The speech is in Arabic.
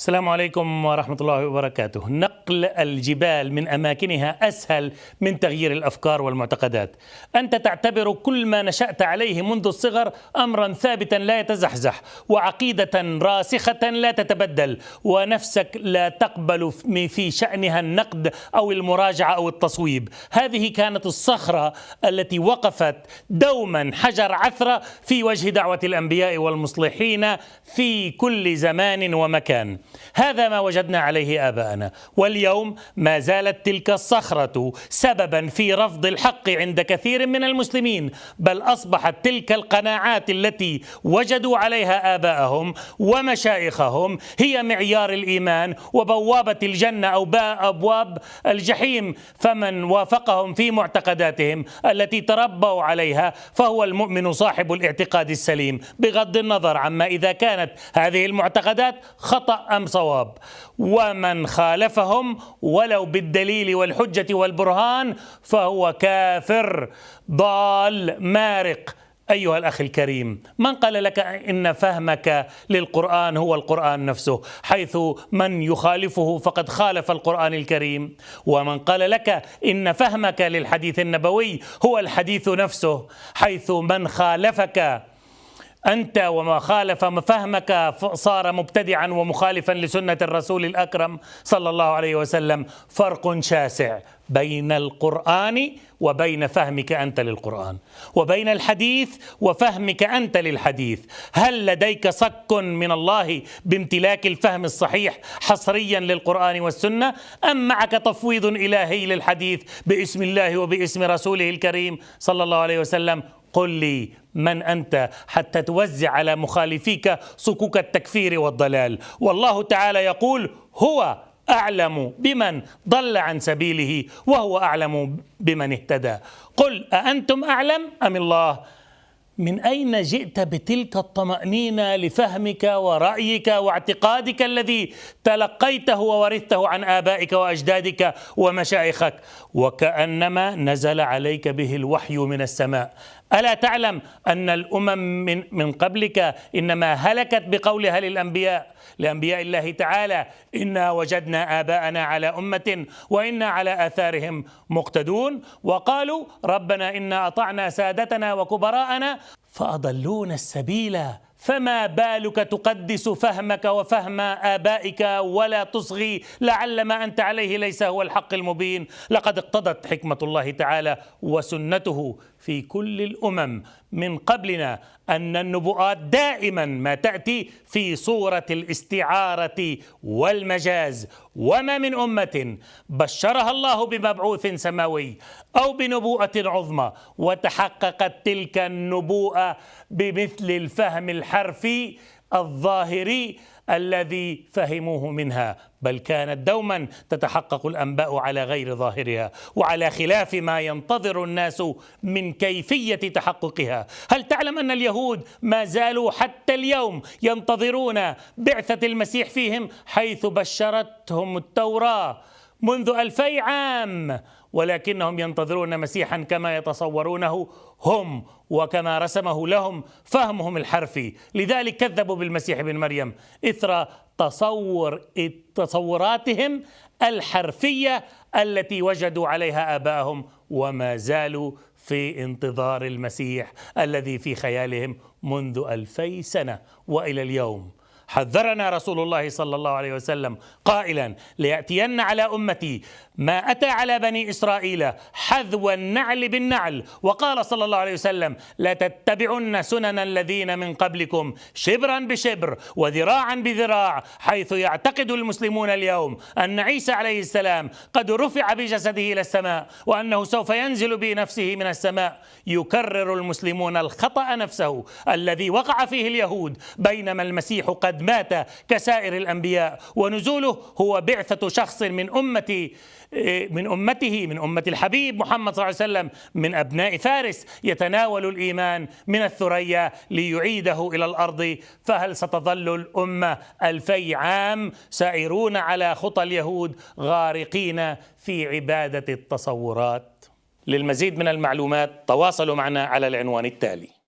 السلام عليكم ورحمة الله وبركاته. نقل الجبال من أماكنها أسهل من تغيير الأفكار والمعتقدات. أنت تعتبر كل ما نشأت عليه منذ الصغر أمرا ثابتا لا يتزحزح، وعقيدة راسخة لا تتبدل، ونفسك لا تقبل في شأنها النقد أو المراجعة أو التصويب. هذه كانت الصخرة التي وقفت دوما حجر عثرة في وجه دعوة الأنبياء والمصلحين في كل زمان ومكان. هذا ما وجدنا عليه آباءنا، واليوم ما زالت تلك الصخرة سببا في رفض الحق عند كثير من المسلمين، بل أصبحت تلك القناعات التي وجدوا عليها آباءهم ومشايخهم هي معيار الإيمان وبوابة الجنة أو أبواب الجحيم. فمن وافقهم في معتقداتهم التي تربوا عليها فهو المؤمن صاحب الاعتقاد السليم، بغض النظر عما إذا كانت هذه المعتقدات خطأ أم صواب. ومن خالفهم ولو بالدليل والحجة والبرهان فهو كافر ضال مارق. أيها الأخ الكريم، من قال لك إن فهمك للقرآن هو القرآن نفسه، حيث من يخالفه فقد خالف القرآن الكريم؟ ومن قال لك إن فهمك للحديث النبوي هو الحديث نفسه، حيث من خالفك أنت وما خالف فهمك صار مبتدعا ومخالفا لسنة الرسول الأكرم صلى الله عليه وسلم. فرق شاسع بين القرآن وبين فهمك أنت للقرآن، وبين الحديث وفهمك أنت للحديث. هل لديك صك من الله بامتلاك الفهم الصحيح حصريا للقرآن والسنة، أم معك تفويض إلهي للحديث باسم الله وباسم رسوله الكريم صلى الله عليه وسلم؟ قل لي من أنت حتى توزع على مخالفيك صكوك التكفير والضلال. والله تعالى يقول: هو أعلم بمن ضل عن سبيله وهو أعلم بمن اهتدى. قل أأنتم أعلم أم الله؟ من أين جئت بتلك الطمأنينة لفهمك ورأيك واعتقادك الذي تلقيته وورثته عن آبائك وأجدادك ومشايخك، وكأنما نزل عليك به الوحي من السماء؟ ألا تعلم أن الأمم من قبلك إنما هلكت بقولها لأنبياء الله تعالى: إنا وجدنا آباءنا على أمة وإنا على آثارهم مقتدون، وقالوا: ربنا إنا أطعنا سادتنا وكبراءنا فأضلونا السبيل. فما بالك تقدس فهمك وفهم آبائك ولا تصغي لعل ما أنت عليه ليس هو الحق المبين؟ لقد اقتضت حكمة الله تعالى وسنته في كل الأمم من قبلنا أن النبوءات دائما ما تأتي في صورة الاستعارة والمجاز، وما من أمة بشرها الله بمبعوث سماوي أو بنبوءة عظمى وتحققت تلك النبوءة بمثل الفهم الحرفي الظاهري الذي فهموه منها، بل كانت دوما تتحقق الأنباء على غير ظاهرها وعلى خلاف ما ينتظر الناس من كيفية تحققها. هل تعلم أن اليهود ما زالوا حتى اليوم ينتظرون بعثة المسيح فيهم، حيث بشرتهم التوراة منذ 2000 عام، ولكنهم ينتظرون مسيحا كما يتصورونه هم وكما رسمه لهم فهمهم الحرفي. لذلك كذبوا بالمسيح ابن مريم إثر تصوراتهم الحرفية التي وجدوا عليها آباءهم، وما زالوا في انتظار المسيح الذي في خيالهم منذ 2000 سنة وإلى اليوم. حذرنا رسول الله صلى الله عليه وسلم قائلا: ليأتين على أمتي ما أتى على بني إسرائيل حذو النعل بالنعل. وقال صلى الله عليه وسلم: لتتبعن سنن الذين من قبلكم شبرا بشبر وذراعا بذراع، حيث يعتقد المسلمون اليوم أن عيسى عليه السلام قد رفع بجسده إلى السماء وأنه سوف ينزل بنفسه من السماء. يكرر المسلمون الخطأ نفسه الذي وقع فيه اليهود، بينما المسيح قد مات كسائر الأنبياء، ونزوله هو بعثة شخص من أمة الحبيب محمد صلى الله عليه وسلم، من أبناء فارس، يتناول الإيمان من الثريا ليعيده إلى الأرض. فهل ستظل الأمة 2000 عام سائرون على خطى اليهود غارقين في عبادة التصورات؟ للمزيد من المعلومات تواصلوا معنا على العنوان التالي.